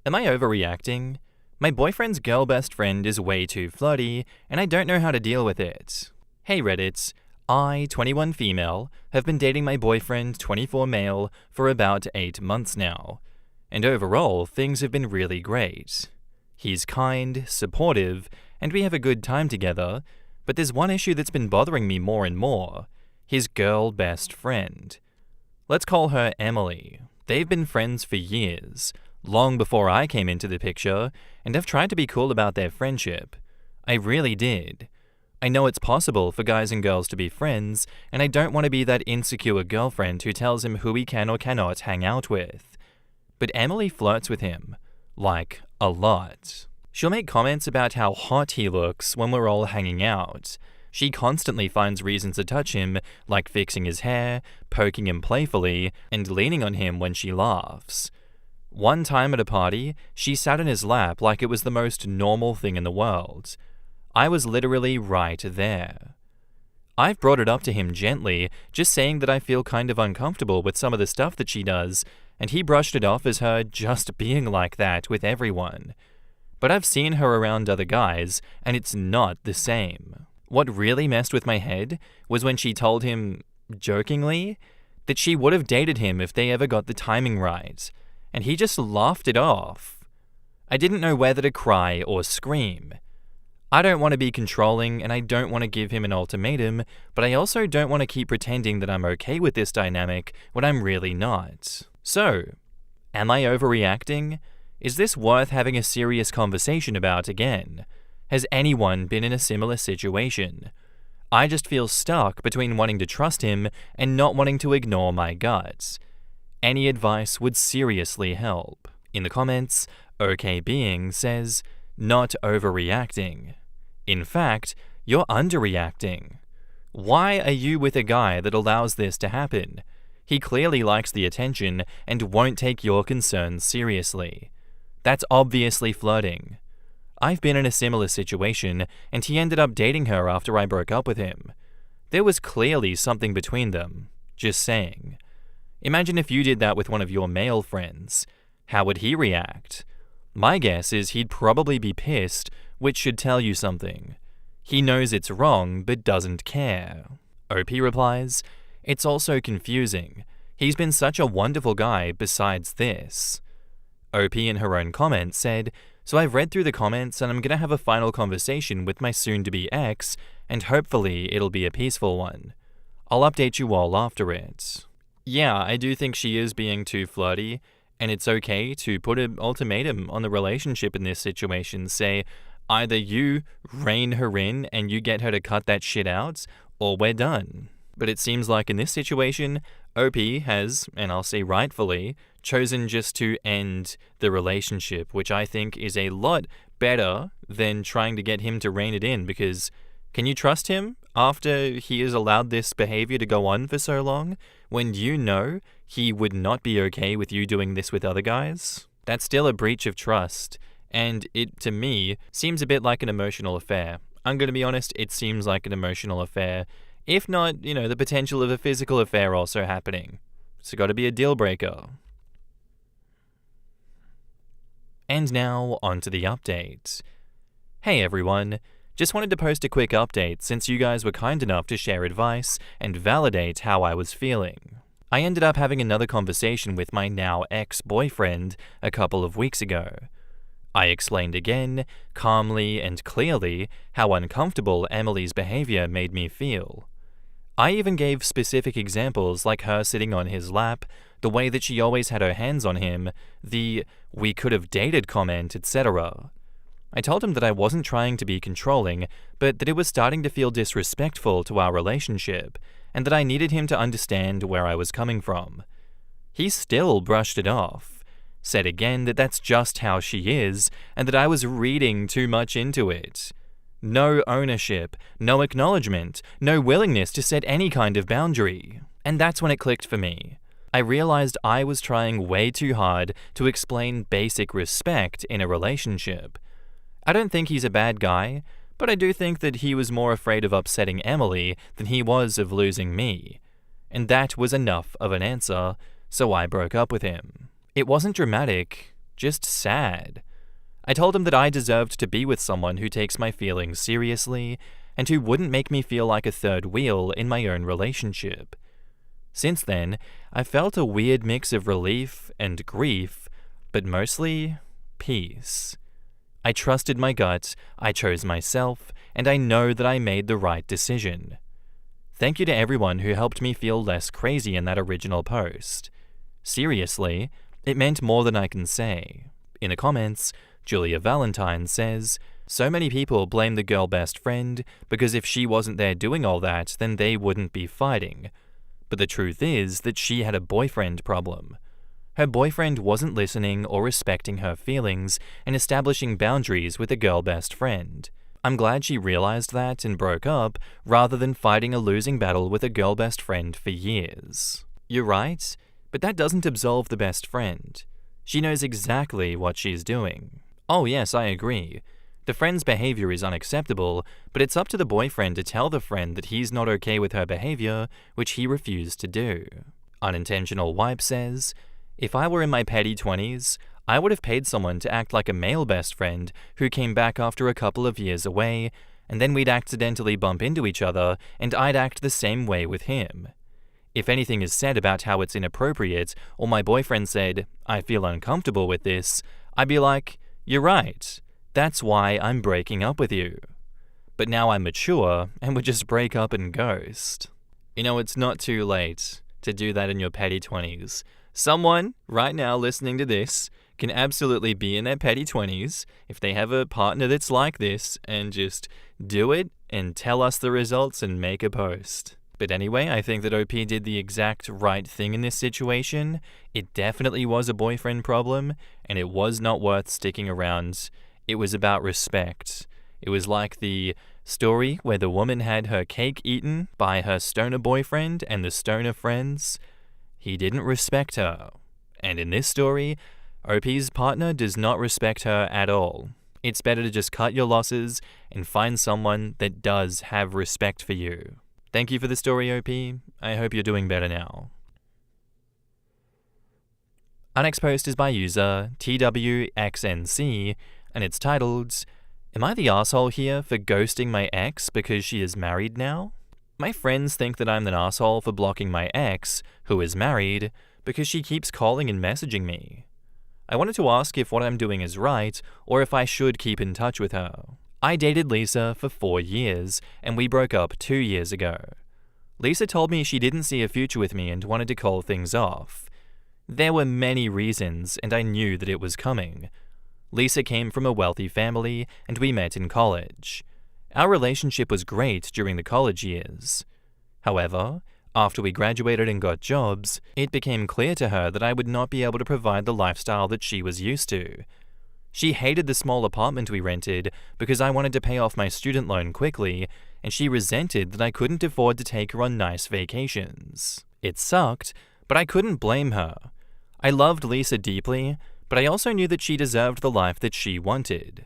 Am I overreacting? My boyfriend's girl best friend is way too flirty, and I don't know how to deal with it. Hey Reddit, I, 21 female, have been dating my boyfriend, 24 male, for about 8 months now. And overall, things have been really great. He's kind, supportive, and we have a good time together, but there's one issue that's been bothering me more and more. His girl best friend. Let's call her Emily. They've been friends for years, long before I came into the picture, and I've tried to be cool about their friendship. I really did. I know it's possible for guys and girls to be friends, and I don't want to be that insecure girlfriend who tells him who he can or cannot hang out with. But Emily flirts with him. Like, a lot. She'll make comments about how hot he looks when we're all hanging out. She constantly finds reasons to touch him, like fixing his hair, poking him playfully, and leaning on him when she laughs. One time at a party, she sat in his lap like it was the most normal thing in the world. I was literally right there. I've brought it up to him gently, just saying that I feel kind of uncomfortable with some of the stuff that she does, and he brushed it off as her just being like that with everyone. But I've seen her around other guys, and it's not the same. What really messed with my head was when she told him, jokingly, that she would have dated him if they ever got the timing right, and he just laughed it off. I didn't know whether to cry or scream. I don't want to be controlling, and I don't want to give him an ultimatum, but I also don't want to keep pretending that I'm okay with this dynamic when I'm really not. So, am I overreacting? Is this worth having a serious conversation about again? Has anyone been in a similar situation? I just feel stuck between wanting to trust him and not wanting to ignore my guts. Any advice would seriously help. In the comments, OK Being says, not overreacting. In fact, you're underreacting. Why are you with a guy that allows this to happen? He clearly likes the attention and won't take your concerns seriously. That's obviously flirting. I've been in a similar situation, and he ended up dating her after I broke up with him. There was clearly something between them. Just saying. Imagine if you did that with one of your male friends. How would he react? My guess is he'd probably be pissed, which should tell you something. He knows it's wrong, but doesn't care. OP replies, it's also confusing. He's been such a wonderful guy besides this. OP in her own comment said, so I've read through the comments and I'm gonna have a final conversation with my soon-to-be ex, and hopefully it'll be a peaceful one. I'll update you all after it. Yeah, I do think she is being too flirty, and it's okay to put an ultimatum on the relationship in this situation. Say, either you rein her in and you get her to cut that shit out, or we're done. But it seems like in this situation, OP has, and I'll say rightfully, chosen just to end the relationship, which I think is a lot better than trying to get him to rein it in, because can you trust him after he has allowed this behavior to go on for so long, when you know he would not be okay with you doing this with other guys? That's still a breach of trust, and it, to me, seems a bit like an emotional affair. I'm going to be honest, it seems like an emotional affair. If not, the potential of a physical affair also happening. It's got to be a deal breaker. And now, on to the update. Hey everyone, just wanted to post a quick update since you guys were kind enough to share advice and validate how I was feeling. I ended up having another conversation with my now ex-boyfriend a couple of weeks ago. I explained again, calmly and clearly, how uncomfortable Emily's behavior made me feel. I even gave specific examples like her sitting on his lap, the way that she always had her hands on him, the "we could have dated" comment, etc. I told him that I wasn't trying to be controlling, but that it was starting to feel disrespectful to our relationship, and that I needed him to understand where I was coming from. He still brushed it off, said again that that's just how she is, and that I was reading too much into it. No ownership, no acknowledgement, no willingness to set any kind of boundary. And that's when it clicked for me. I realized I was trying way too hard to explain basic respect in a relationship. I don't think he's a bad guy, but I do think that he was more afraid of upsetting Emily than he was of losing me. And that was enough of an answer, so I broke up with him. It wasn't dramatic, just sad. I told him that I deserved to be with someone who takes my feelings seriously and who wouldn't make me feel like a third wheel in my own relationship. Since then, I felt a weird mix of relief and grief, but mostly peace. I trusted my gut, I chose myself, and I know that I made the right decision. Thank you to everyone who helped me feel less crazy in that original post. Seriously, it meant more than I can say. In the comments, Julia Valentine says, "So many people blame the girl best friend because if she wasn't there doing all that, then they wouldn't be fighting. But the truth is that she had a boyfriend problem. Her boyfriend wasn't listening or respecting her feelings and establishing boundaries with a girl best friend. I'm glad she realized that and broke up rather than fighting a losing battle with a girl best friend for years." You're right, but that doesn't absolve the best friend. She knows exactly what she's doing. Oh yes, I agree. The friend's behavior is unacceptable, but it's up to the boyfriend to tell the friend that he's not okay with her behavior, which he refused to do. Unintentional Wipe says, "If I were in my petty 20s, I would have paid someone to act like a male best friend who came back after a couple of years away, and then we'd accidentally bump into each other and I'd act the same way with him. If anything is said about how it's inappropriate, or my boyfriend said, 'I feel uncomfortable with this,' I'd be like, 'You're right. That's why I'm breaking up with you.' But now I'm mature and would just break up and ghost." You know, it's not too late to do that in your petty 20s. Someone right now listening to this can absolutely be in their petty 20s if they have a partner that's like this and just do it and tell us the results and make a post. But anyway, I think that OP did the exact right thing in this situation. It definitely was a boyfriend problem, and it was not worth sticking around. It was about respect. It was like the story where the woman had her cake eaten by her stoner boyfriend and the stoner friends. He didn't respect her. And in this story, OP's partner does not respect her at all. It's better to just cut your losses and find someone that does have respect for you. Thank you for the story, OP. I hope you're doing better now. Our next post is by user TWXNC, and it's titled, "Am I the asshole here for ghosting my ex because she is married now? My friends think that I'm an asshole for blocking my ex, who is married, because she keeps calling and messaging me. I wanted to ask if what I'm doing is right, or if I should keep in touch with her. I dated Lisa for 4 years, and we broke up 2 years ago. Lisa told me she didn't see a future with me and wanted to call things off. There were many reasons, and I knew that it was coming. Lisa came from a wealthy family, and we met in college. Our relationship was great during the college years. However, after we graduated and got jobs, it became clear to her that I would not be able to provide the lifestyle that she was used to. She hated the small apartment we rented because I wanted to pay off my student loan quickly, and she resented that I couldn't afford to take her on nice vacations. It sucked, but I couldn't blame her. I loved Lisa deeply, but I also knew that she deserved the life that she wanted.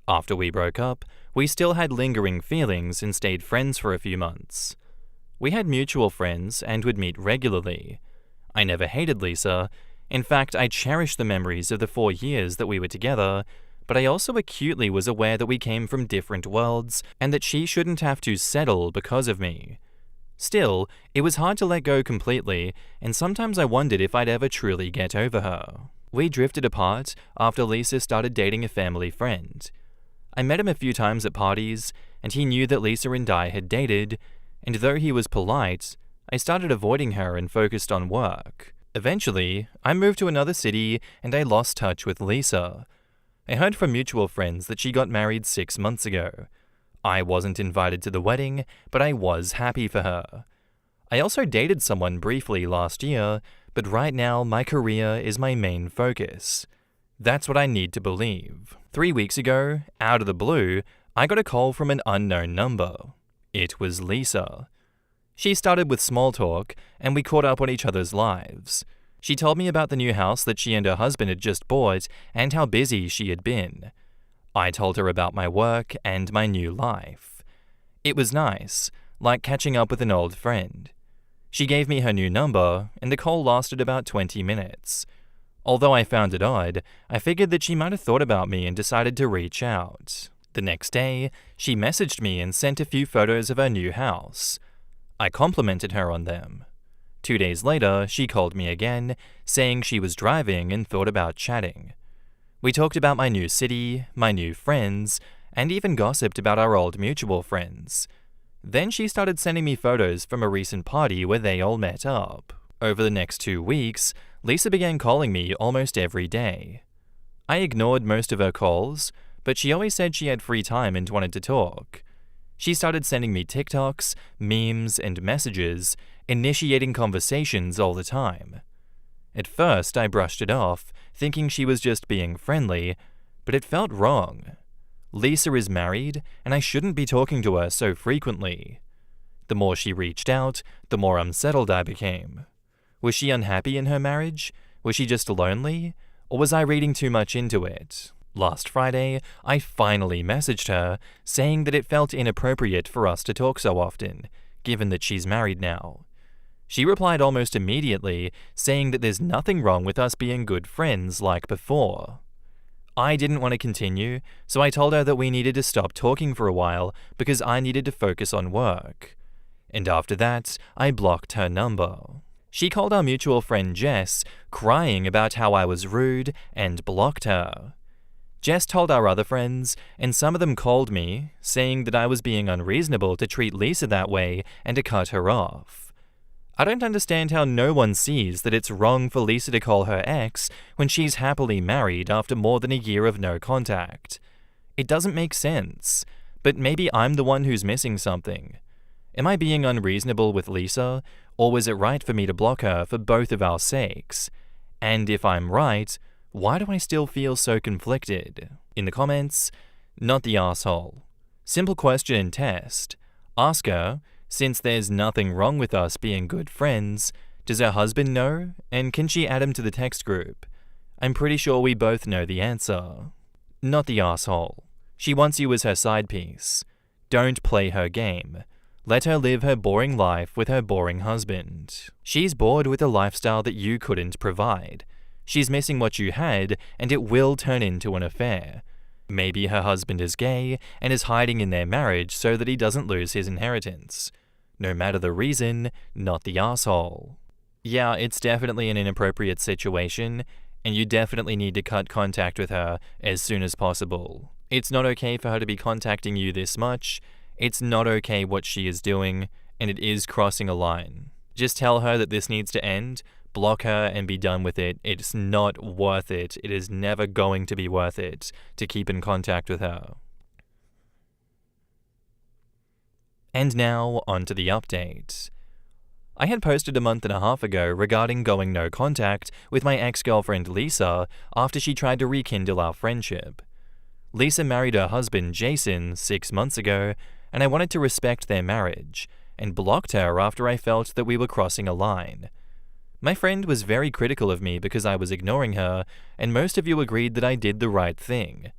After we broke up, we still had lingering feelings and stayed friends for a few months. We had mutual friends and would meet regularly. I never hated Lisa. In fact, I cherished the memories of the 4 years that we were together, but I also acutely was aware that we came from different worlds and that she shouldn't have to settle because of me. Still, it was hard to let go completely, and sometimes I wondered if I'd ever truly get over her. We drifted apart after Lisa started dating a family friend. I met him a few times at parties, and he knew that Lisa and I had dated, and though he was polite, I started avoiding her and focused on work. Eventually, I moved to another city and I lost touch with Lisa. I heard from mutual friends that she got married 6 months ago. I wasn't invited to the wedding, but I was happy for her. I also dated someone briefly last year, but right now my career is my main focus. That's what I need to believe. 3 weeks ago, out of the blue, I got a call from an unknown number. It was Lisa. She started with small talk, and we caught up on each other's lives. She told me about the new house that she and her husband had just bought and how busy she had been. I told her about my work and my new life. It was nice, like catching up with an old friend. She gave me her new number, and the call lasted about 20 minutes. Although I found it odd, I figured that she might have thought about me and decided to reach out. The next day, she messaged me and sent a few photos of her new house. I complimented her on them. 2 days later, she called me again, saying she was driving and thought about chatting. We talked about my new city, my new friends, and even gossiped about our old mutual friends. Then she started sending me photos from a recent party where they all met up. Over the next 2 weeks, Lisa began calling me almost every day. I ignored most of her calls, but she always said she had free time and wanted to talk. She started sending me TikToks, memes, and messages, initiating conversations all the time. At first, I brushed it off, thinking she was just being friendly, but it felt wrong. Lisa is married, and I shouldn't be talking to her so frequently. The more she reached out, the more unsettled I became. Was she unhappy in her marriage? Was she just lonely? Or was I reading too much into it? Last Friday, I finally messaged her, saying that it felt inappropriate for us to talk so often, given that she's married now. She replied almost immediately, saying that there's nothing wrong with us being good friends like before. I didn't want to continue, so I told her that we needed to stop talking for a while because I needed to focus on work. And after that, I blocked her number. She called our mutual friend Jess, crying about how I was rude, and blocked her. Jess told our other friends, and some of them called me, saying that I was being unreasonable to treat Lisa that way and to cut her off. I don't understand how no one sees that it's wrong for Lisa to call her ex when she's happily married after more than a year of no contact. It doesn't make sense, but maybe I'm the one who's missing something. Am I being unreasonable with Lisa, or was it right for me to block her for both of our sakes? And if I'm right, why do I still feel so conflicted? In the comments, not the asshole. Simple question and test. Ask her, since there's nothing wrong with us being good friends, does her husband know, and can she add him to the text group? I'm pretty sure we both know the answer. Not the asshole. She wants you as her side piece. Don't play her game. Let her live her boring life with her boring husband. She's bored with a lifestyle that you couldn't provide. She's missing what you had, and it will turn into an affair. Maybe her husband is gay and is hiding in their marriage so that he doesn't lose his inheritance. No matter the reason, not the asshole. Yeah, it's definitely an inappropriate situation, and you definitely need to cut contact with her as soon as possible. It's not okay for her to be contacting you this much. It's not okay what she is doing, and it is crossing a line. Just tell her that this needs to end, block her, and be done with it. It's not worth it. It is never going to be worth it to keep in contact with her. And now, on to the update. I had posted a month and a half ago regarding going no contact with my ex-girlfriend Lisa after she tried to rekindle our friendship. Lisa married her husband Jason 6 months ago, and I wanted to respect their marriage, and blocked her after I felt that we were crossing a line. My friend was very critical of me because I was ignoring her, and most of you agreed that I did the right thing.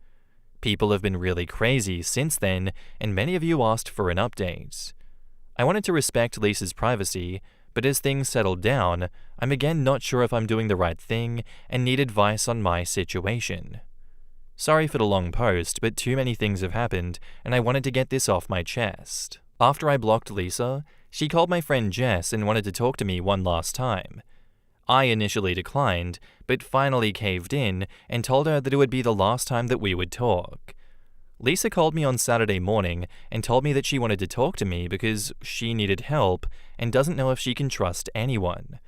People have been really crazy since then, and many of you asked for an update. I wanted to respect Lisa's privacy, but as things settled down, I'm again not sure if I'm doing the right thing and need advice on my situation. Sorry for the long post, but too many things have happened, and I wanted to get this off my chest. After I blocked Lisa, she called my friend Jess and wanted to talk to me one last time. I initially declined, but finally caved in and told her that it would be the last time that we would talk. Lisa called me on Saturday morning and told me that she wanted to talk to me because she needed help and doesn't know if she can trust anyone.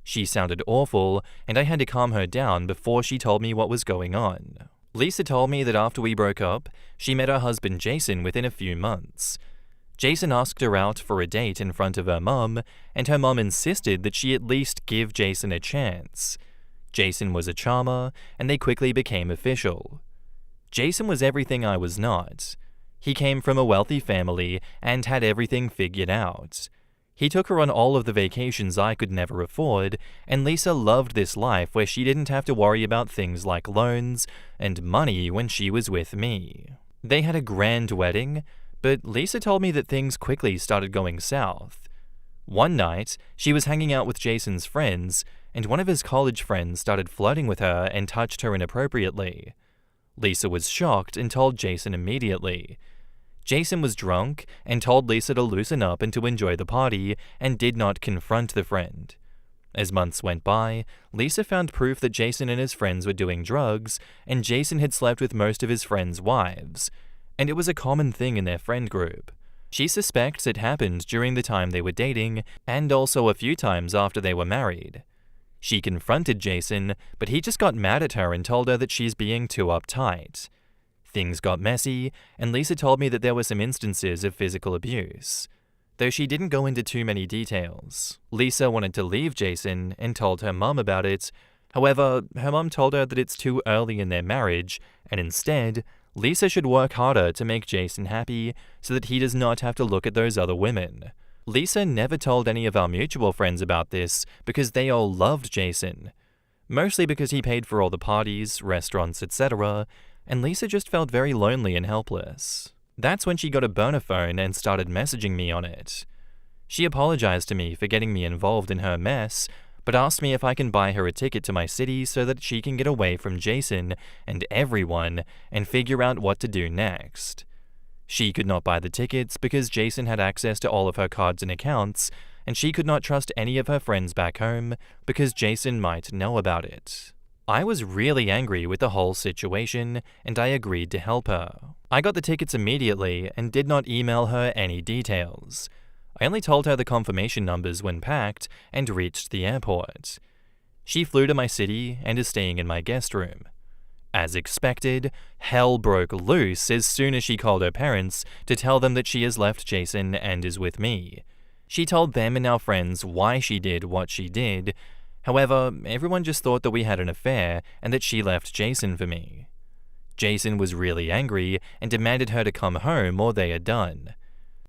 She sounded awful, and I had to calm her down before she told me what was going on. Lisa told me that after we broke up, she met her husband Jason within a few months. Jason asked her out for a date in front of her mum, and her mum insisted that she at least give Jason a chance. Jason was a charmer, and they quickly became official. Jason was everything I was not. He came from a wealthy family and had everything figured out. He took her on all of the vacations I could never afford, and Lisa loved this life where she didn't have to worry about things like loans and money when she was with me. They had a grand wedding, but Lisa told me that things quickly started going south. One night, she was hanging out with Jason's friends, and one of his college friends started flirting with her and touched her inappropriately. Lisa was shocked and told Jason immediately. Jason was drunk and told Lisa to loosen up and to enjoy the party and did not confront the friend. As months went by, Lisa found proof that Jason and his friends were doing drugs, and Jason had slept with most of his friends' wives, and it was a common thing in their friend group. She suspects it happened during the time they were dating, and also a few times after they were married. She confronted Jason, but he just got mad at her and told her that she's being too uptight. Things got messy, and Lisa told me that there were some instances of physical abuse, though she didn't go into too many details. Lisa wanted to leave Jason and told her mum about it. However, her mum told her that it's too early in their marriage, and instead, Lisa should work harder to make Jason happy so that he does not have to look at those other women. Lisa never told any of our mutual friends about this because they all loved Jason, mostly because he paid for all the parties, restaurants, etc., and Lisa just felt very lonely and helpless. That's when she got a burner phone and started messaging me on it. She apologized to me for getting me involved in her mess, but asked me if I can buy her a ticket to my city so that she can get away from Jason and everyone and figure out what to do next. She could not buy the tickets because Jason had access to all of her cards and accounts, and she could not trust any of her friends back home because Jason might know about it. I was really angry with the whole situation, and I agreed to help her. I got the tickets immediately and did not email her any details. I only told her the confirmation numbers when packed and reached the airport. She flew to my city and is staying in my guest room. As expected, hell broke loose as soon as she called her parents to tell them that she has left Jason and is with me. She told them and our friends why she did what she did. However, everyone just thought that we had an affair and that she left Jason for me. Jason was really angry and demanded her to come home or they are done.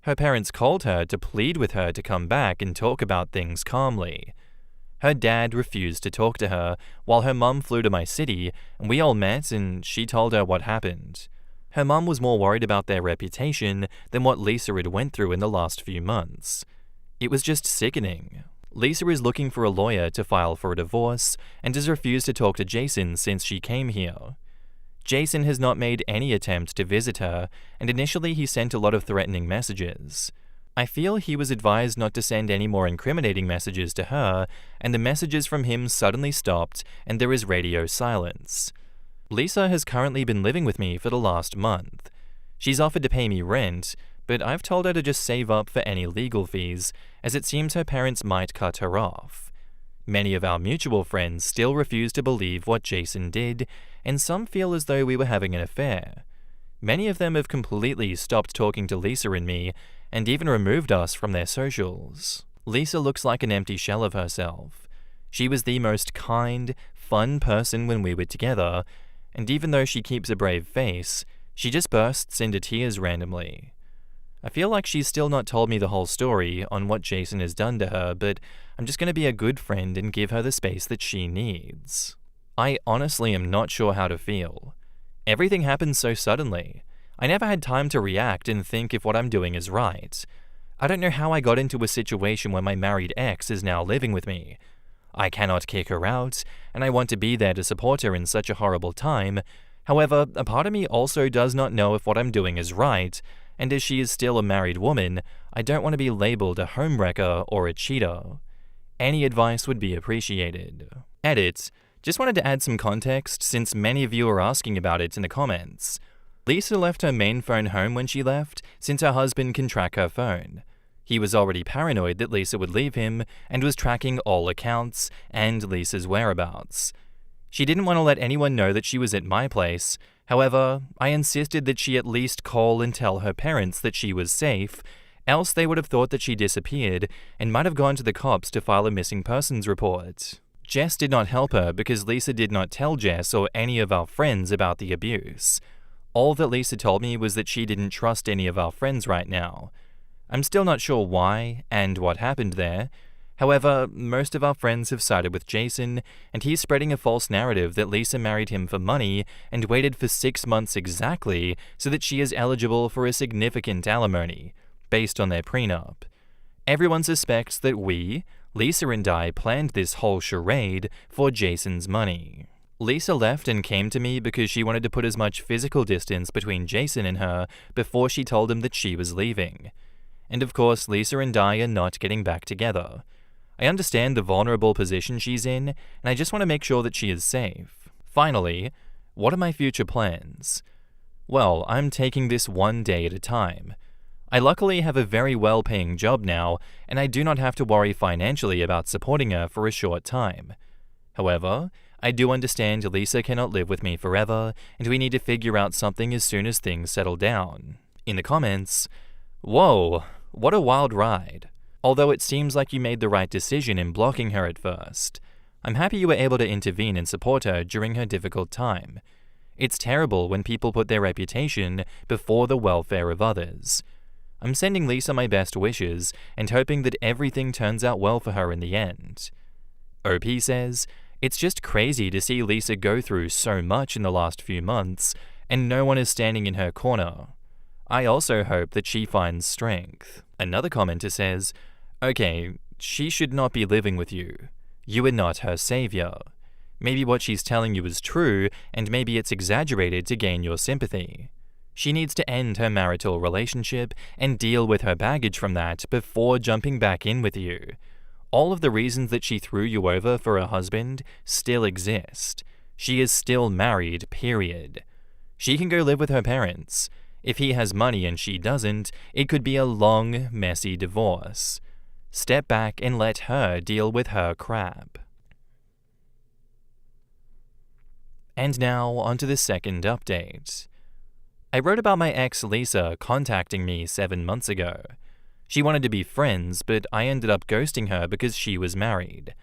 Her parents called her to plead with her to come back and talk about things calmly. Her dad refused to talk to her, while her mum flew to my city, and we all met and she told her what happened. Her mum was more worried about their reputation than what Lisa had went through in the last few months. It was just sickening. Lisa is looking for a lawyer to file for a divorce and has refused to talk to Jason since she came here. Jason has not made any attempt to visit her, and initially he sent a lot of threatening messages. I feel he was advised not to send any more incriminating messages to her, and the messages from him suddenly stopped and there is radio silence. Lisa has currently been living with me for the last month. She's offered to pay me rent, but I've told her to just save up for any legal fees, as it seems her parents might cut her off. Many of our mutual friends still refuse to believe what Jason did, and some feel as though we were having an affair. Many of them have completely stopped talking to Lisa and me, and even removed us from their socials. Lisa looks like an empty shell of herself. She was the most kind, fun person when we were together, and even though she keeps a brave face, she just bursts into tears randomly. I feel like she's still not told me the whole story on what Jason has done to her, but I'm just going to be a good friend and give her the space that she needs. I honestly am not sure how to feel. Everything happened so suddenly. I never had time to react and think if what I'm doing is right. I don't know how I got into a situation where my married ex is now living with me. I cannot kick her out, and I want to be there to support her in such a horrible time. However, a part of me also does not know if what I'm doing is right, and as she is still a married woman, I don't want to be labeled a homewrecker or a cheater. Any advice would be appreciated. Edit. Just wanted to add some context since many of you are asking about it in the comments. Lisa left her main phone home when she left since her husband can track her phone. He was already paranoid that Lisa would leave him and was tracking all accounts and Lisa's whereabouts. She didn't want to let anyone know that she was at my place. However, I insisted that she at least call and tell her parents that she was safe, else they would have thought that she disappeared and might have gone to the cops to file a missing persons report. Jess did not help her because Lisa did not tell Jess or any of our friends about the abuse. All that Lisa told me was that she didn't trust any of our friends right now. I'm still not sure why and what happened there. However, most of our friends have sided with Jason, and he's spreading a false narrative that Lisa married him for money and waited for 6 months exactly so that she is eligible for a significant alimony, based on their prenup. Everyone suspects that we, Lisa and I planned this whole charade for Jason's money. Lisa left and came to me because she wanted to put as much physical distance between Jason and her before she told him that she was leaving. And of course, Lisa and I are not getting back together. I understand the vulnerable position she's in, and I just want to make sure that she is safe. Finally, what are my future plans? Well, I'm taking this one day at a time. I luckily have a very well-paying job now, and I do not have to worry financially about supporting her for a short time. However, I do understand Lisa cannot live with me forever, and we need to figure out something as soon as things settle down. In the comments, whoa, what a wild ride. Although it seems like you made the right decision in blocking her at first. I'm happy you were able to intervene and support her during her difficult time. It's terrible when people put their reputation before the welfare of others. I'm sending Lisa my best wishes and hoping that everything turns out well for her in the end. OP says, it's just crazy to see Lisa go through so much in the last few months and no one is standing in her corner. I also hope that she finds strength. Another commenter says, okay, she should not be living with you. You are not her savior. Maybe what she's telling you is true, and maybe it's exaggerated to gain your sympathy. She needs to end her marital relationship and deal with her baggage from that before jumping back in with you. All of the reasons that she threw you over for her husband still exist. She is still married, period. She can go live with her parents. If he has money and she doesn't, it could be a long, messy divorce. Step back and let her deal with her crap. And now, onto the second update. I wrote about my ex Lisa contacting me 7 months ago. She wanted to be friends, but I ended up ghosting her because she was married.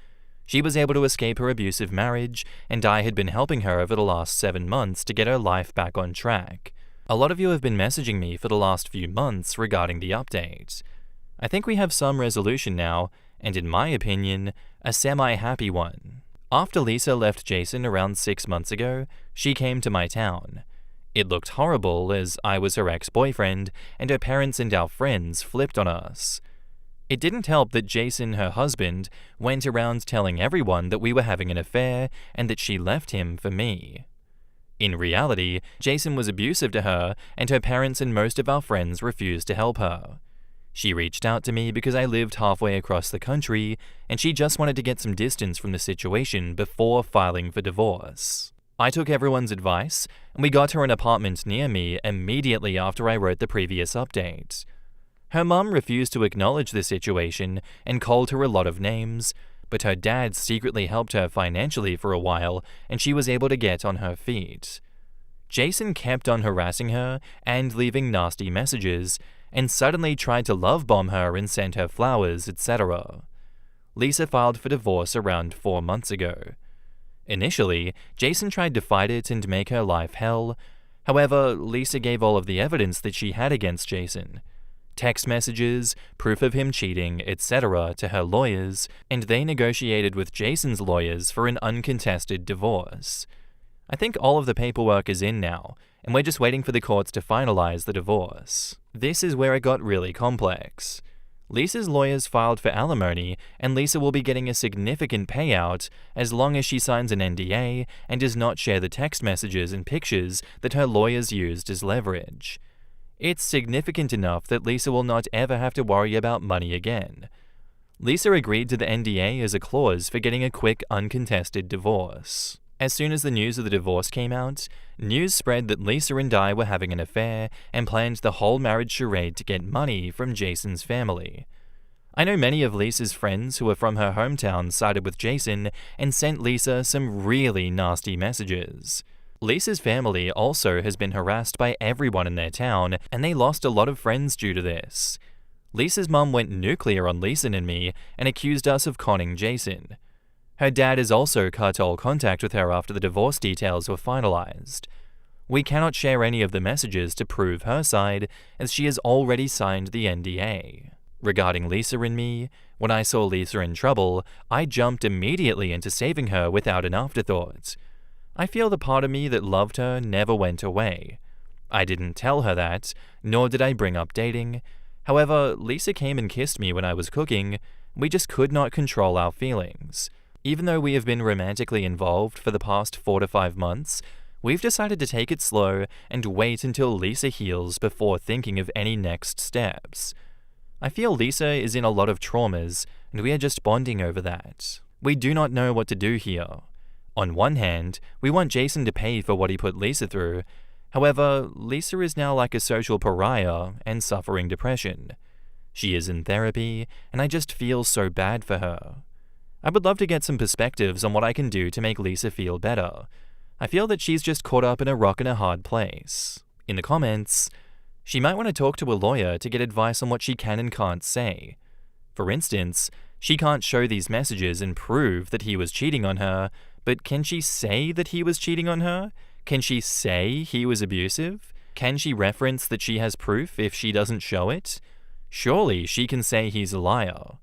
She was able to escape her abusive marriage, and I had been helping her over the last 7 months to get her life back on track. A lot of you have been messaging me for the last few months regarding the update. I think we have some resolution now, and in my opinion, a semi-happy one. After Lisa left Jason around 6 months ago, she came to my town. It looked horrible as I was her ex-boyfriend, and her parents and our friends flipped on us. It didn't help that Jason, her husband, went around telling everyone that we were having an affair and that she left him for me. In reality, Jason was abusive to her, and her parents and most of our friends refused to help her. She reached out to me because I lived halfway across the country, and she just wanted to get some distance from the situation before filing for divorce. I took everyone's advice, and we got her an apartment near me immediately after I wrote the previous update. Her mum refused to acknowledge the situation and called her a lot of names, but her dad secretly helped her financially for a while, and she was able to get on her feet. Jason kept on harassing her and leaving nasty messages, and suddenly tried to love bomb her and send her flowers, etc. Lisa filed for divorce around 4 months ago. Initially, Jason tried to fight it and make her life hell. However, Lisa gave all of the evidence that she had against Jason. Text messages, proof of him cheating, etc. to her lawyers, and they negotiated with Jason's lawyers for an uncontested divorce. I think all of the paperwork is in now, and we're just waiting for the courts to finalize the divorce. This is where it got really complex. Lisa's lawyers filed for alimony, and Lisa will be getting a significant payout as long as she signs an NDA and does not share the text messages and pictures that her lawyers used as leverage. It's significant enough that Lisa will not ever have to worry about money again. Lisa agreed to the NDA as a clause for getting a quick, uncontested divorce. As soon as the news of the divorce came out, news spread that Lisa and I were having an affair and planned the whole marriage charade to get money from Jason's family. I know many of Lisa's friends who are from her hometown sided with Jason and sent Lisa some really nasty messages. Lisa's family also has been harassed by everyone in their town, and they lost a lot of friends due to this. Lisa's mum went nuclear on Lisa and me and accused us of conning Jason. Her dad has also cut all contact with her after the divorce details were finalized. We cannot share any of the messages to prove her side, as she has already signed the NDA. Regarding Lisa and me, when I saw Lisa in trouble, I jumped immediately into saving her without an afterthought. I feel the part of me that loved her never went away. I didn't tell her that, nor did I bring up dating. However, Lisa came and kissed me when I was cooking. We just could not control our feelings. Even though we have been romantically involved for the past 4 to 5 months, we've decided to take it slow and wait until Lisa heals before thinking of any next steps. I feel Lisa is in a lot of traumas, and we are just bonding over that. We do not know what to do here. On one hand, we want Jason to pay for what he put Lisa through. However, Lisa is now like a social pariah and suffering depression. She is in therapy, and I just feel so bad for her. I would love to get some perspectives on what I can do to make Lisa feel better. I feel that she's just caught up in a rock and a hard place. In the comments, she might want to talk to a lawyer to get advice on what she can and can't say. For instance, she can't show these messages and prove that he was cheating on her, but can she say that he was cheating on her? Can she say he was abusive? Can she reference that she has proof if she doesn't show it? Surely she can say he's a liar.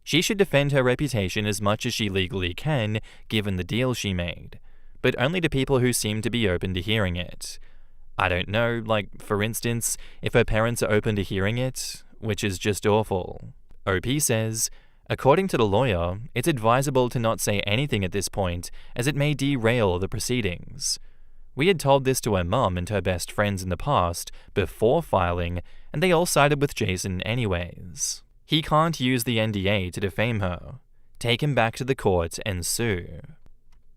She should defend her reputation as much as she legally can, given the deal she made, but only to people who seem to be open to hearing it. I don't know, like, for instance, if her parents are open to hearing it, which is just awful. OP says, according to the lawyer, it's advisable to not say anything at this point, as it may derail the proceedings. We had told this to her mum and her best friends in the past, before filing, and they all sided with Jason anyways. He can't use the NDA to defame her. Take him back to the court and sue.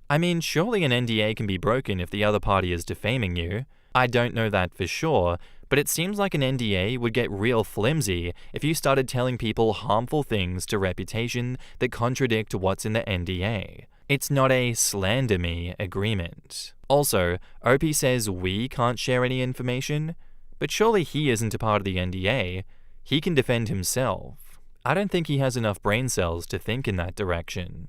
I mean, surely an NDA can be broken if the other party is defaming you. I don't know that for sure, but it seems like an NDA would get real flimsy if you started telling people harmful things to reputation that contradict what's in the NDA. It's not a slander me agreement. Also, OP says we can't share any information, but surely he isn't a part of the NDA. He can defend himself. I don't think he has enough brain cells to think in that direction.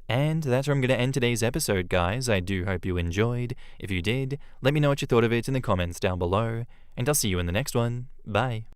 And that's where I'm going to end today's episode, guys. I do hope you enjoyed. If you did, let me know what you thought of it in the comments down below, and I'll see you in the next one. Bye.